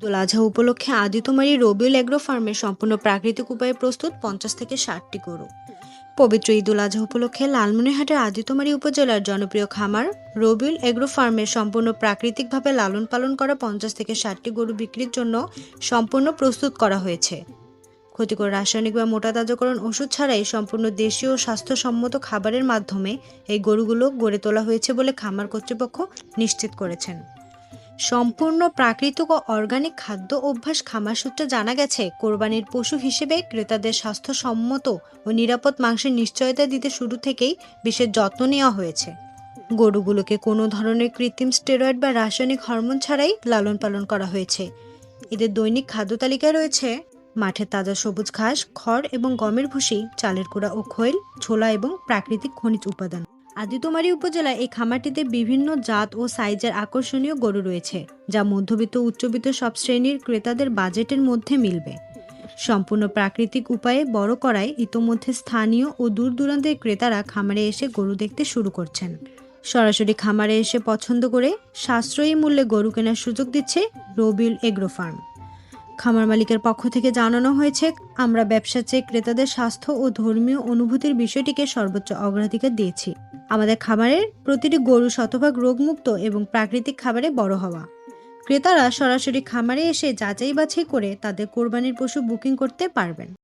ঈদুল আজহা উপলক্ষে আদিতমারি রবিউল এগ্রো ফার্মের সম্পূর্ণ প্রাকৃতিক উপায়ে প্রস্তুত 50 থেকে 60টি গরু। পবিত্র ঈদুল আজহা উপলক্ষে লালমনিরহাটের আদিতমারি উপজেলার জনপ্রিয় খামার রবিউল এগ্রো ফার্মের সম্পূর্ণ প্রাকৃতিকভাবে লালন পালন করা 50 থেকে 60টি গরু বিক্রির জন্য সম্পূর্ণ প্রস্তুত করা হয়েছে। ক্ষতিকর রাসায়নিক বা মোটা তাজাকরণ ওষুধ ছাড়াই সম্পূর্ণ দেশীয় ও স্বাস্থ্যসম্মত খাবারের মাধ্যমে এই গরুগুলো গড়ে তোলা হয়েছে বলে খামার কর্তৃপক্ষ নিশ্চিত করেছেন। সম্পূর্ণ প্রাকৃতিক ও অর্গানিক খাদ্য অভ্যাস খামার সূত্রে জানা গেছে, কোরবানির পশু হিসেবে ক্রেতাদের স্বাস্থ্যসম্মত ও নিরাপদ মাংসের নিশ্চয়তা দিতে শুরু থেকেই বিশেষ যত্ন নেওয়া হয়েছে। গরুগুলোকে কোনো ধরনের কৃত্রিম স্টেরয়েড বা রাসায়নিক হরমোন ছাড়াই লালন পালন করা হয়েছে। এদের দৈনিক খাদ্য তালিকায় রয়েছে মাঠের তাজা সবুজ ঘাস, খড় এবং গমের ভুসি, চালের কুড়া ও খৈল, ছোলা এবং প্রাকৃতিক খনিজ উপাদান। আদিতমারি উপজেলায় এই খামারটিতে বিভিন্ন জাত ও সাইজের আকর্ষণীয় গরু রয়েছে, যা মধ্যবিত্ত উচ্চবিত্ত সব শ্রেণীর ক্রেতাদের বাজেটের মধ্যে মিলবে। সম্পূর্ণ প্রাকৃতিক উপায়ে বড় করায় ইতোমধ্যে স্থানীয় ও দূর দূরান্তের ক্রেতারা খামারে এসে গরু দেখতে শুরু করছেন। সরাসরি খামারে এসে পছন্দ করে সাশ্রয়ী মূল্যে গরু কেনার সুযোগ দিচ্ছে রবিউল এগ্রো ফার্ম। খামার মালিকের পক্ষ থেকে জানানো হয়েছে, আমরা ব্যবসার চেয়ে ক্রেতাদের স্বাস্থ্য ও ধর্মীয় অনুভূতির বিষয়টিকে সর্বোচ্চ অগ্রাধিকার দিয়েছি। আমাদের খামারের প্রতিটি গরু শতভাগ রোগমুক্ত এবং প্রাকৃতিক খাবারে বড় হওয়া। ক্রেতারা সরাসরি খামারে এসে যাচাই বাছাই করে তাদের কোরবানির পশু বুকিং করতে পারবেন।